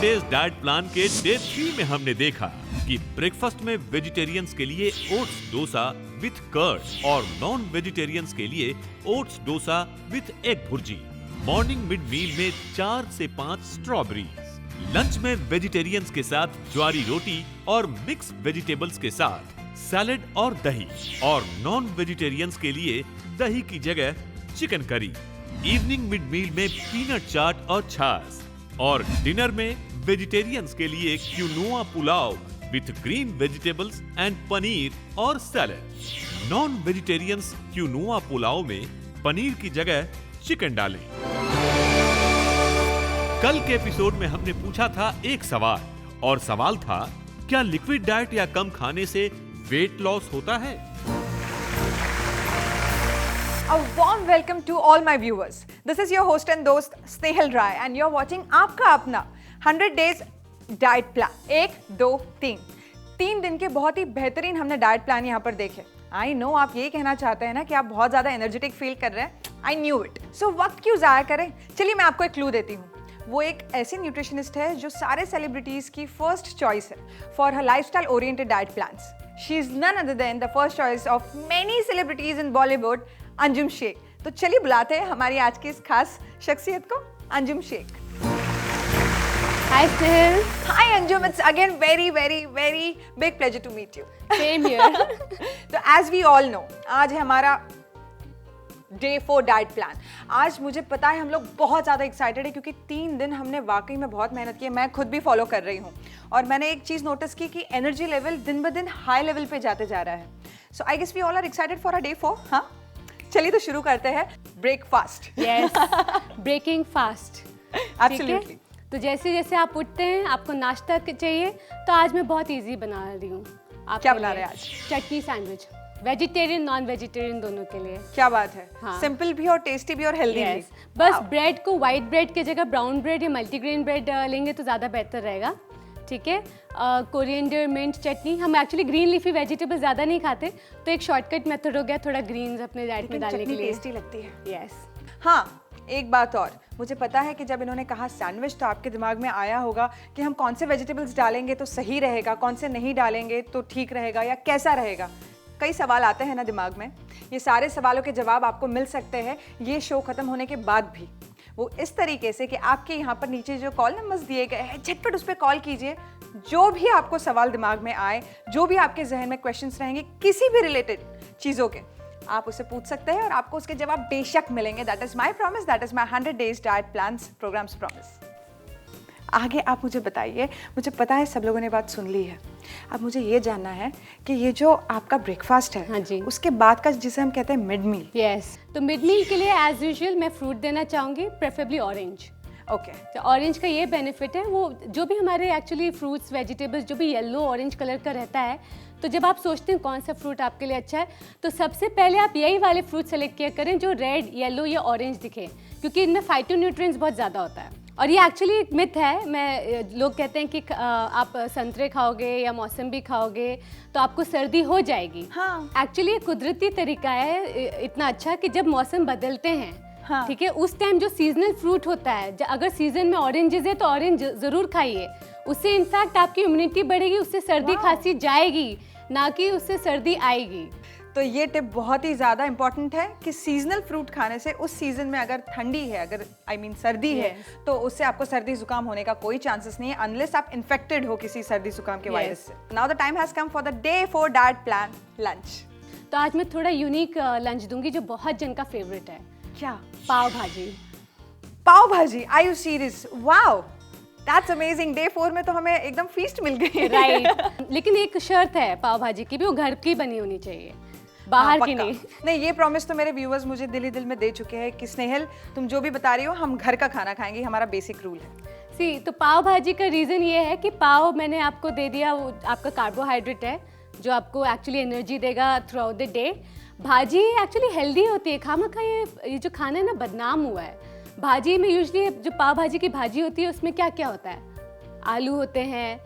Days diet plan के day 3 में हमने देखा कि ब्रेकफास्ट में वेजिटेरियंस के लिए ओट्स डोसा विथ कर्ड और नॉन वेजिटेरियंस के लिए ओट्स डोसा विथ एग भुर्जी। मॉर्निंग मिड मील में 4 से 5 स्ट्रॉबेरीज। लंच में वेजिटेरियंस के साथ ज्वारी रोटी और मिक्स वेजिटेबल्स के साथ सैलेड और दही, और नॉन वेजिटेरियंस के लिए दही की जगह chicken curry. Evening mid meal में पीनट चाट और छाछ, और डिनर में वेजिटेरियंस के लिए quinoa pulao with green vegetables and paneer और salad. Non vegetarians quinoa pulao में पनीर की जगह चिकन डालें। कल के एपिसोड में हमने पूछा था एक सवाल, और सवाल था, क्या लिक्विड डाइट या कम खाने से वेट लॉस होता है? A warm welcome to all my viewers. This is your host and दोस्त स्नेहल राय and you're watching आपका अपना 100 days डाइट प्लान। 1, 2, 3 3 दिन के बहुत ही बेहतरीन हमने डाइट प्लान यहाँ पर देखे। आई नो आप ये कहना चाहते हैं ना कि आप बहुत ज़्यादा एनर्जेटिक फील कर रहे हैं। I knew it. सो वक्त क्यों ज़ाया करें? चलिए मैं आपको एक क्लू देती हूँ। वो एक ऐसी न्यूट्रिशनिस्ट है जो सारे सेलिब्रिटीज़ की फर्स्ट चॉइस है फॉर हर lifestyle oriented diet plans. She is none other than the first choice of many celebrities in Bollywood, Anjum Shaikh. तो चलिए बुलाते हैं हमारी आज की इस खास शख्सियत को, Anjum Sheikh. Hi Snehal. Hi Anjum, it's again very big pleasure to meet you. Same here. तो as we all know, आज है हमारा Day 4 डाइट प्लान। आज मुझे पता है हम लोग बहुत ज़्यादा एक्साइटेड है क्योंकि 3 दिन हमने वाकई में बहुत मेहनत की है। मैं खुद भी फॉलो कर रही हूँ और मैंने एक चीज़ नोटिस की कि एनर्जी लेवल दिन ब दिन हाई लेवल पे जाते जा रहा है। So I guess we all are excited for a Day 4। हाँ, चलिए तो शुरू करते हैं breakfast. Yes. Breaking fast. Absolutely. तो जैसे जैसे आप उठते हैं आपको नाश्ता चाहिए, तो आज मैं बहुत इजी बना रही हूँ। क्या बना रहे हैं आज? चटनी सैंडविच, वेजिटेरियन नॉन वेजिटेरियन दोनों के लिए। क्या बात है। हाँ। सिंपल भी और टेस्टी भी और हेल्दी भी। बस ब्रेड को व्हाइट ब्रेड की जगह ब्राउन ब्रेड या मल्टीग्रेन ब्रेड लेंगे तो ज़्यादा बेहतर रहेगा। ठीक है। कोरिएंडर मिंट चटनी, हम एक्चुअली ग्रीन लीफी वेजिटेबल ज़्यादा नहीं खाते, तो एक शॉर्टकट मेथड हो गया थोड़ा ग्रीन्स अपने डाइट में डालने के लिए। टेस्टी लगती है। यस। हाँ, एक बात और, मुझे पता है कि जब इन्होंने कहा सैंडविच तो आपके दिमाग में आया होगा कि हम कौन से वेजिटेबल्स डालेंगे तो सही रहेगा, कौन से नहीं डालेंगे तो ठीक रहेगा या कैसा रहेगा। कई सवाल आते हैं ना दिमाग में। ये सारे सवालों के जवाब आपको मिल सकते हैं ये शो खत्म होने के बाद भी। वो इस तरीके से कि आपके यहाँ पर नीचे जो कॉल नंबर्स दिए गए हैं, झटपट उस पर कॉल कीजिए। जो भी आपको सवाल दिमाग में आए, जो भी आपके जहन में क्वेश्चंस रहेंगे किसी भी रिलेटेड चीज़ों के, आप उसे पूछ सकते हैं और आपको उसके जवाब बेशक मिलेंगे। That is my promise, that is my 100 days diet plans programs promise. आगे आप मुझे बताइए, मुझे पता है सब लोगों ने बात सुन ली है। अब मुझे ये जानना है कि ये जो आपका ब्रेकफास्ट है, हाँ जी, उसके बाद का जिसे हम कहते हैं मिड मील। यस। तो मिड मील के लिए एज यूजुअल मैं फ्रूट देना चाहूँगी, प्रेफरेबली ऑरेंज। ओके। तो ऑरेंज का ये बेनिफिट है, वो जो भी हमारे एक्चुअली फ्रूट्स वेजिटेबल्स जो भी येलो ऑरेंज कलर का रहता है, तो जब आप सोचते हैं कौन सा फ्रूट आपके लिए अच्छा है, तो सबसे पहले आप यही वाले फ्रूट सेलेक्ट किया करें जो रेड, येलो या ऑरेंज दिखे, क्योंकि इनमें फाइटोन्यूट्रिएंट्स बहुत ज़्यादा होता है। और ये एक्चुअली एक मिथ है। लोग कहते हैं कि आप संतरे खाओगे या मौसम्बी खाओगे तो आपको सर्दी हो जाएगी। हाँ। एक्चुअली कुदरती तरीका है इतना अच्छा कि जब मौसम बदलते हैं, हाँ। ठीक है, उस टाइम जो सीजनल फ्रूट होता है, अगर सीजन में ऑरेंजेस है तो ऑरेंज ज़रूर खाइए। उससे इनफैक्ट आपकी इम्यूनिटी बढ़ेगी, उससे सर्दी खांसी जाएगी, ना कि उससे सर्दी आएगी। तो ये टिप बहुत ही ज़्यादा इंपॉर्टेंट है कि सीजनल फ्रूट खाने से उस सीजन में अगर ठंडी है, अगर सर्दी है, तो उससे आपको सर्दी जुकाम होने का कोई चांसेस नहीं है अनलेस आप इन्फेक्टेड हो किसी सर्दी जुकाम के वायरस से। Now the time has come for the Day 4 diet plan lunch. तो आज मैं थोड़ा यूनिक लंच दूंगी जो बहुत जन का फेवरेट है। क्या? पाव bhaji. Pav bhaji? Are you serious? Wow, that's amazing. Day 4 में तो हमें एकदम फीस्ट मिल गई। राइट। लेकिन एक शर्त है पाव भाजी की भी, वो घर की बनी होनी चाहिए, बाहर की नहीं। ये प्रॉमिस तो मेरे व्यूअर्स मुझे दिल ही दिल में दे चुके हैं कि स्नेहल तुम जो भी बता रही हो हम घर का खाना खाएंगे, हमारा बेसिक रूल है। तो पाव भाजी का रीज़न ये है कि पाव मैंने आपको दे दिया, वो आपका कार्बोहाइड्रेट है जो आपको एक्चुअली एनर्जी देगा थ्रू आउट द डे। भाजी एक्चुअली हेल्दी होती है, खामखा ये जो खाना है ना बदनाम हुआ है। भाजी में यूजुअली जो पाव भाजी की भाजी होती है उसमें क्या क्या होता है? आलू होते हैं,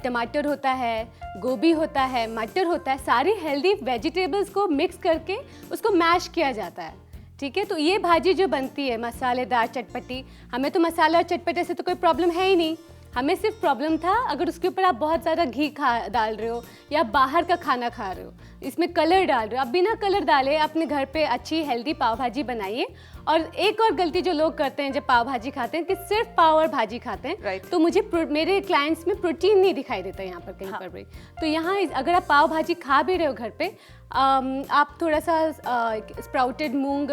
टमाटर होता है, गोभी होता है, मटर होता है, सारी हेल्दी वेजिटेबल्स को मिक्स करके उसको मैश किया जाता है। ठीक है, तो ये भाजी जो बनती है मसालेदार चटपटी, हमें तो मसाला और चटपटे से तो कोई प्रॉब्लम है ही नहीं, हमें सिर्फ प्रॉब्लम था अगर उसके ऊपर आप बहुत ज़्यादा घी डाल रहे हो या बाहर का खाना खा रहे हो, इसमें कलर डाल रहे हो। आप बिना कलर डाले अपने घर पे अच्छी हेल्दी पाव भाजी बनाइए। और एक और गलती जो लोग करते हैं जब पाव भाजी खाते हैं कि सिर्फ पाव और भाजी खाते हैं, Right. तो मुझे मेरे क्लाइंट्स में प्रोटीन नहीं दिखाई देता यहाँ पर कहीं पर भी। तो यहाँ अगर आप पाव भाजी खा भी रहे हो घर पे, आप थोड़ा सा स्प्राउटेड मूंग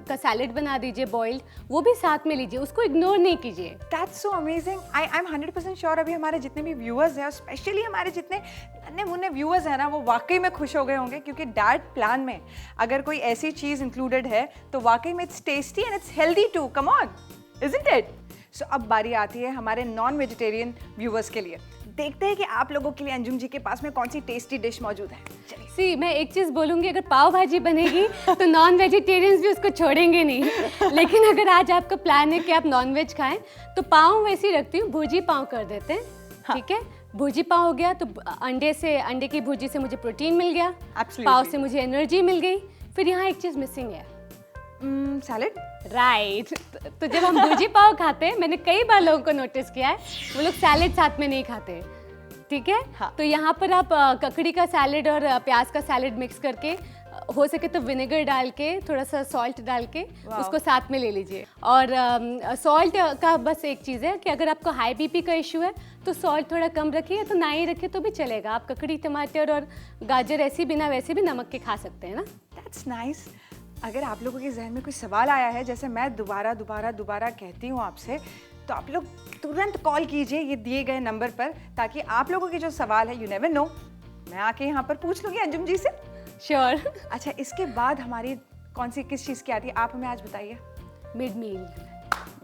का सैलेड बना दीजिए बॉइल्ड, वो भी साथ में लीजिए, उसको इग्नोर नहीं कीजिए। That's so amazing. I am 100% sure अभी हमारे जितने भी व्यूअर्स हैं, स्पेशली हमारे जितने नन्हे मुन्ने व्यूअर्स हैं ना, वो वाकई में खुश हो गए होंगे, क्योंकि डाइट प्लान में अगर कोई ऐसी चीज़ इंक्लूडेड है तो वाकई में it's tasty and it's healthy too. Come on, isn't it? So अब बारी आती है हमारे नॉन वेजिटेरियन व्यूअर्स के लिए। देखते हैं कि आप लोगों के लिए अंजुम जी के पास में कौन सी टेस्टी डिश मौजूद है। चलिए। सी, मैं एक चीज़ बोलूँगी, अगर पाव भाजी बनेगी तो नॉन वेजिटेरियंस भी उसको छोड़ेंगे नहीं। लेकिन अगर आज आपका प्लान है कि आप नॉन वेज खाएं, तो पाव वैसे ही रखती हूँ, भुर्जी पाव कर देते हैं। ठीक है, भुर्जी पाव हो गया तो अंडे की भुर्जी से मुझे प्रोटीन मिल गया, पाव से मुझे एनर्जी मिल गई। फिर यहाँ एक चीज़ मिसिंग है, सैलेड। राइट। तो जब हम भुर्जी पाव खाते हैं, मैंने कई बार लोगों को नोटिस किया है, वो लोग सैलेड साथ में नहीं खाते। ठीक है, हाँ। तो यहाँ पर आप ककड़ी का सैलेड और प्याज का सैलेड मिक्स करके, हो सके तो विनेगर डाल के, थोड़ा सा सॉल्ट डाल के उसको साथ में ले लीजिए। और सॉल्ट का बस एक चीज़ है कि अगर आपको हाई बीपी का इशू है तो सॉल्ट थोड़ा कम रखिए, तो ना ही रखिए तो भी चलेगा। आप ककड़ी, टमाटर और गाजर ऐसे बिना वैसे भी नमक के खा सकते हैं ना। That's nice. अगर आप लोगों के जहन में कोई सवाल आया है, जैसे मैं दोबारा कहती हूँ आपसे, तो आप लोग तुरंत कॉल कीजिए ये दिए गए नंबर पर, ताकि आप लोगों के जो सवाल है, यू नेवर नो, मैं आके यहाँ पर पूछ लूँगी अंजुम जी से। श्योर। अच्छा, इसके बाद हमारी किस चीज़ की आती है, आप हमें आज बताइए। मिड मील।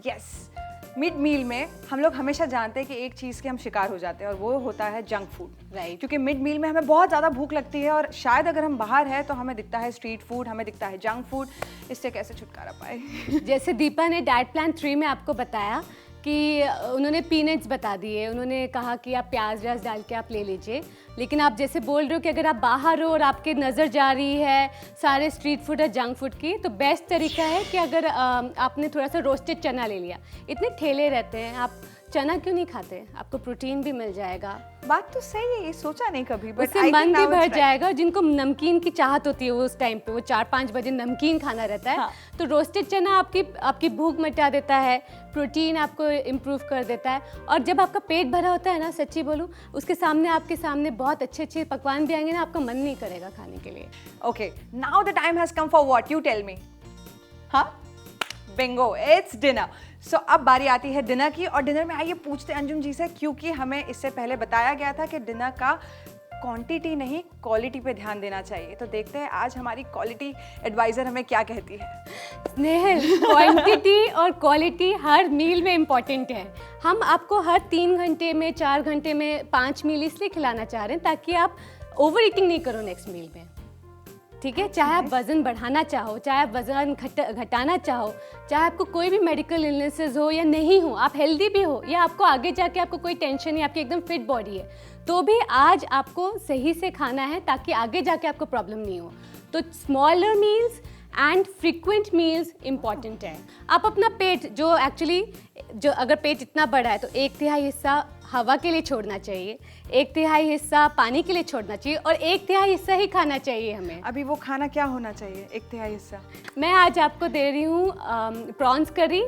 यस, मिड मील में हम लोग हमेशा जानते हैं कि एक चीज़ के हम शिकार हो जाते हैं, और वो होता है जंक फूड। राइट। क्योंकि मिड मील में हमें बहुत ज़्यादा भूख लगती है, और शायद अगर हम बाहर हैं तो हमें दिखता है स्ट्रीट फूड, हमें दिखता है जंक फूड। इससे कैसे छुटकारा पाए? जैसे दीपा ने डाइट प्लान 3 में आपको बताया कि उन्होंने पीनट्स बता दिए, उन्होंने कहा कि आप प्याज व्याज डाल के आप ले लीजिए। लेकिन आप जैसे बोल रहे हो कि अगर आप बाहर हो और आपकी नज़र जा रही है सारे स्ट्रीट फूड और जंक फूड की, तो बेस्ट तरीका है कि अगर आपने थोड़ा सा रोस्टेड चना ले लिया। इतने ठेले रहते हैं, आप चना क्यों नहीं खाते? आपको प्रोटीन भी मिल जाएगा। बात तो सही है, ये सोचा नहीं कभी, बट उससे मन भी भर जाएगा। और जिनको नमकीन की चाहत होती है, वो उस टाइम पे वो 4-5 बजे नमकीन खाना रहता है। हाँ। तो रोस्टेड चना आपकी भूख मिटा देता है, प्रोटीन आपको इम्प्रूव कर देता है। और जब आपका पेट भरा होता है ना, सच्ची बोलूँ, आपके सामने बहुत अच्छे पकवान भी आएंगे ना, आपका मन नहीं करेगा खाने के लिए। Okay, now the time has come for what, you tell me. हाँ, बिंगो, इट्स डिनर। सो अब बारी आती है डिनर की, और डिनर में आइए पूछते हैं अंजुम जी से, क्योंकि हमें इससे पहले बताया गया था कि डिनर का क्वांटिटी नहीं क्वालिटी पे ध्यान देना चाहिए। तो देखते हैं आज हमारी क्वालिटी एडवाइजर हमें क्या कहती है। स्नेहल, क्वांटिटी और क्वालिटी हर मील में इम्पॉर्टेंट है। हम आपको हर 3 घंटे में, 4 घंटे में 5 मील इसलिए खिलाना चाह रहे हैं ताकि आप ओवर ईटिंग नहीं करो नेक्स्ट मील में। ठीक है, चाहे आप वज़न बढ़ाना चाहो, चाहे आप वज़न घटाना चाहो, चाहे आपको कोई भी मेडिकल इलनेसेस हो या नहीं हो, आप हेल्दी भी हो, या आपको आगे जाके आपको कोई टेंशन नहीं, आपकी एकदम फिट बॉडी है, तो भी आज आपको सही से खाना है ताकि आगे जाके आपको प्रॉब्लम नहीं हो। तो smaller meals and frequent meals important है। आप अपना पेट जो अगर पेट इतना बड़ा है तो 1/3 हिस्सा हवा के लिए छोड़ना चाहिए, 1/3 हिस्सा पानी के लिए छोड़ना चाहिए, और 1/3 हिस्सा ही खाना चाहिए हमें। अभी वो खाना क्या होना चाहिए 1/3 हिस्सा? मैं मैं आज आपको दे रही हूँ प्रॉन्स करी,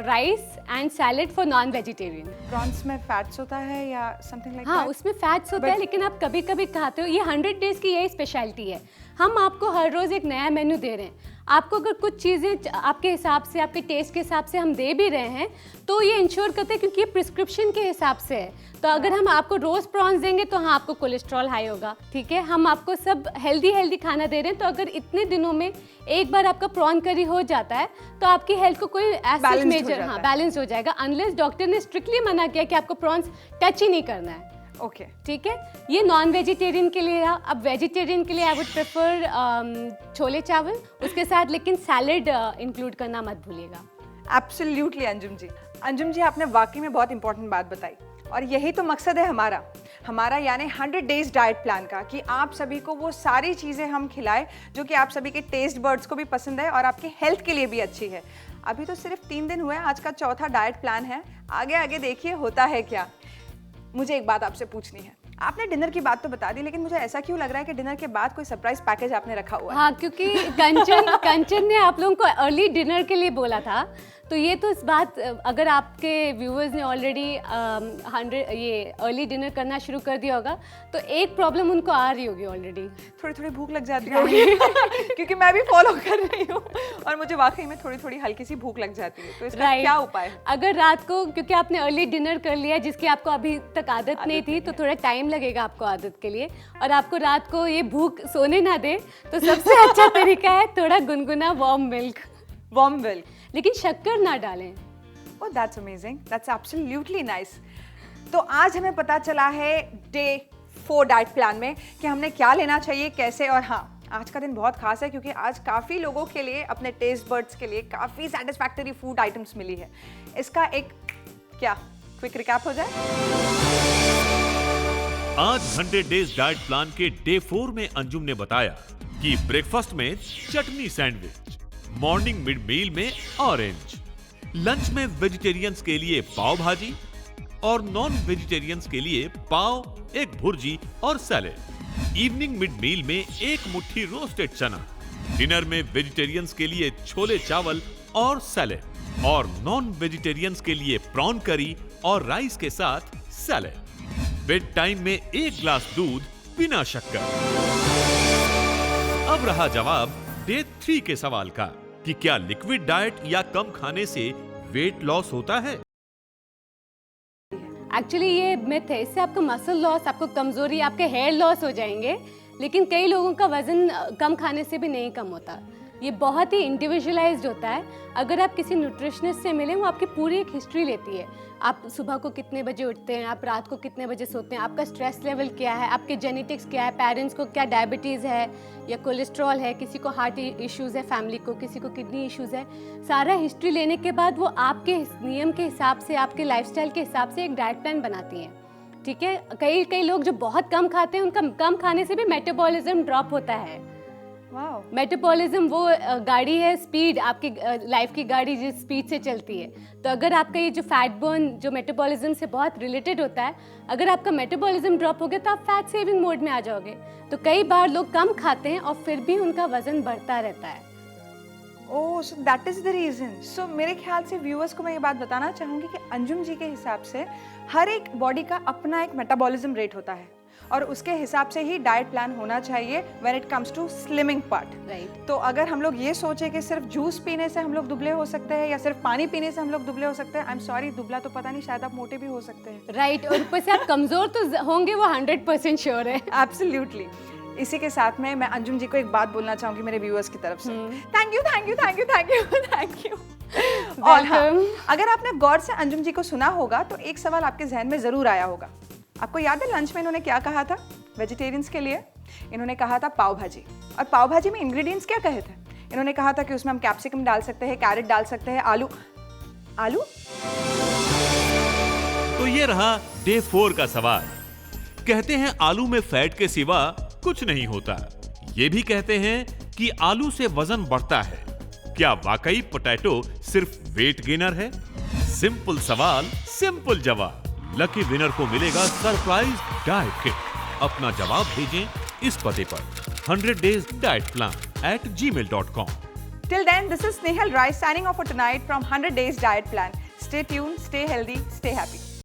rice and salad for non vegetarian. Prawns में फैट्स होता है या समथिंग लाइक हाँ, उसमें फैट्स होता है, लेकिन आप कभी कभी खाते हो। ये 100 डेज की यही स्पेशलिटी है। हम आपको हर रोज़ एक नया मेन्यू दे रहे हैं। आपको अगर कुछ चीज़ें आपके हिसाब से, आपके टेस्ट के हिसाब से हम दे भी रहे हैं, तो ये इंश्योर करते हैं, क्योंकि ये प्रिस्क्रिप्शन के हिसाब से है। तो अगर हम आपको रोज़ प्रॉन्स देंगे तो हाँ, आपको कोलेस्ट्रॉल हाई होगा। ठीक है, हम आपको सब हेल्दी खाना दे रहे हैं। तो अगर इतने दिनों में एक बार आपका प्रॉन करी हो जाता है तो आपकी हेल्थ को कोई ऐसा मेजर, हाँ, बैलेंस हो जाएगा, अनलेस डॉक्टर ने स्ट्रिक्टली मना किया कि आपको प्रॉन्स टच ही नहीं करना है। ओके, ठीक है, ये नॉन वेजिटेरियन के लिए रहा। अब वेजिटेरियन के लिए आई वुड प्रेफर छोले चावल, उसके साथ लेकिन सैलेड इंक्लूड करना मत भूलिएगा। एब्सोल्युटली अंजुम जी। अंजुम जी, आपने वाकई में बहुत इंपॉर्टेंट बात बताई, और यही तो मकसद है हमारा यानी 100 डेज डाइट प्लान का, कि आप सभी को वो सारी चीज़ें हम खिलाएं जो कि आप सभी के टेस्ट बर्ड्स को भी पसंद है और आपके हेल्थ के लिए भी अच्छी है। अभी तो सिर्फ 3 दिन हुए हैं, आज का चौथा डाइट प्लान है, आगे आगे देखिए होता है क्या। मुझे एक बात आपसे पूछनी है, आपने डिनर की बात तो बता दी, लेकिन मुझे ऐसा क्यों लग रहा है कि डिनर के बाद कोई सरप्राइज पैकेज आपने रखा हुआ है? हाँ, क्योंकि कंचन ने आप लोगों को अर्ली डिनर के लिए बोला था, तो ये तो इस बात, अगर आपके व्यूअर्स ने ऑलरेडी ये अर्ली डिनर करना शुरू कर दिया होगा तो एक प्रॉब्लम उनको आ रही होगी ऑलरेडी, थोड़ी थोड़ी भूख लग जाती होगी क्योंकि मैं भी फॉलो कर रही हूँ और मुझे वाकई में थोड़ी थोड़ी हल्की सी भूख लग जाती है, तो इसका क्या उपाय है? अगर रात को, क्योंकि आपने अर्ली डिनर कर लिया जिसकी आपको अभी तक आदत नहीं थी, तो थोड़ा टाइम लगेगा आपको आदत के लिए, और आपको रात को ये भूख सोने ना दे, तो सबसे अच्छा तरीका है थोड़ा गुनगुना वार्म मिल्क, लेकिन शक्कर ना डालें। Oh, that's amazing, that's absolutely nice. तो आज हमें पता चला है डे 4 डाइट प्लान में कि हमने क्या लेना चाहिए, कैसे, और हाँ, आज का दिन बहुत खास है क्योंकि आज काफ़ी लोगों के लिए, अपने टेस्ट बर्ड्स के लिए काफ़ी सैटिस्फैक्टरी फूड आइटम्स मिली है। इसका एक क्या क्विक रिकैप हो जाए? आज 100 डेज डाइट प्लान के डे 4 में अंजुम ने बताया कि ब्रेकफास्ट में चटनी सैंडविच, मॉर्निंग मिड मील में ऑरेंज, लंच में वेजिटेरियंस के लिए पाव भाजी और नॉन वेजिटेरियंस के लिए पाव, एक भुर्जी और सैलेड, इवनिंग मिड मील में एक मुट्ठी रोस्टेड चना, डिनर में वेजिटेरियंस के लिए छोले चावल और सैलेड, और नॉन वेजिटेरियंस के लिए प्रॉन करी और राइस के साथ सैलेड, बेड टाइम में 1 ग्लास दूध बिना शक्कर। अब रहा जवाब डे 3 के सवाल का कि क्या लिक्विड डाइट या कम खाने से वेट लॉस होता है? एक्चुअली ये मिथ है, इससे आपको मसल लॉस, आपको कमजोरी, आपके हेयर लॉस हो जाएंगे, लेकिन कई लोगों का वजन कम खाने से भी नहीं कम होता। ये बहुत ही इंडिविजुअलाइज्ड होता है। अगर आप किसी न्यूट्रिशनिस्ट से मिलें, वो आपकी पूरी एक हिस्ट्री लेती है, आप सुबह को कितने बजे उठते हैं, आप रात को कितने बजे सोते हैं, आपका स्ट्रेस लेवल क्या है, आपके जेनेटिक्स क्या है, पेरेंट्स को क्या डायबिटीज़ है या कोलेस्ट्रॉल है, किसी को हार्ट इश्यूज़ है, फैमिली को किसी को किडनी इश्यूज़ है। सारा हिस्ट्री लेने के बाद वो आपके नियम के हिसाब से, आपके लाइफस्टाइल के हिसाब से एक डाइट प्लान बनाती हैं। ठीक है, कई लोग जो बहुत कम खाते हैं, उनका कम खाने से भी मेटाबॉलिज्म ड्रॉप होता है। मेटाबॉलिज्म वो गाड़ी है, स्पीड, आपकी लाइफ की गाड़ी जिस स्पीड से चलती है। तो अगर आपका ये जो फैट बर्न जो मेटाबॉलिज्म से बहुत रिलेटेड होता है, अगर आपका मेटाबॉलिज्म ड्रॉप हो गया तो आप फैट सेविंग मोड में आ जाओगे। तो कई बार लोग कम खाते हैं और फिर भी उनका वजन बढ़ता रहता है। Oh, so that is the reason. So मेरे ख्याल से व्यूअर्स को मैं ये बात बताना चाहूँगी कि अंजुम जी के हिसाब से हर एक बॉडी का अपना एक मेटाबॉलिज्म रेट होता है और उसके हिसाब से ही डाइट प्लान होना चाहिए when it comes to slimming part. Right. तो अगर हम लोग ये सोचे कि सिर्फ जूस पीने से हम लोग दुबले हो सकते हैं या सिर्फ पानी पीने से हम लोग दुबले हो सकते हैं, आई एम सॉरी, दुबला तो पता नहीं, शायद आप मोटे भी हो सकते हैं। राइट, और ऊपर से आप कमजोर तो होंगे, वो 100% श्योर है। एब्सोल्युटली। इसी के साथ में मैं अंजुम जी को एक बात बोलना चाहूंगी मेरे व्यूअर्स की तरफ से। Thank you, thank you, thank you, thank you, thank you. और हाँ, अगर आपने गौर से अंजुम जी को सुना होगा तो एक सवाल आपके जहन में जरूर आया होगा। आपको याद है लंच में इन्होंने क्या कहा था वेजिटेरियंस के लिए? इन्होंने कहा था पाव भाजी। और पाव भाजी में इंग्रेडिएंट्स क्या कहे थे? इन्होंने कहा था कि उसमें हम कैप्सिकम डाल सकते हैं, कैरेट डाल सकते हैं, आलू। तो ये रहा डे 4 का सवाल। कहते हैं आलू में फैट के सिवा कुछ नहीं होता। ये भी कहते हैं कि आलू से वजन बढ़ता है। क्या वाकई पोटैटो सिर्फ वेट गेनर है? सिंपल सवाल, सिंपल जवाब। लकी विनर को मिलेगा सरप्राइज डाइट किट। अपना जवाब भेजें इस पते पर 100 days diet plan @gmail.com. Till then, this is Snehal Rai signing off for tonight from 100 Days Diet Plan. Stay tuned, stay healthy, stay happy.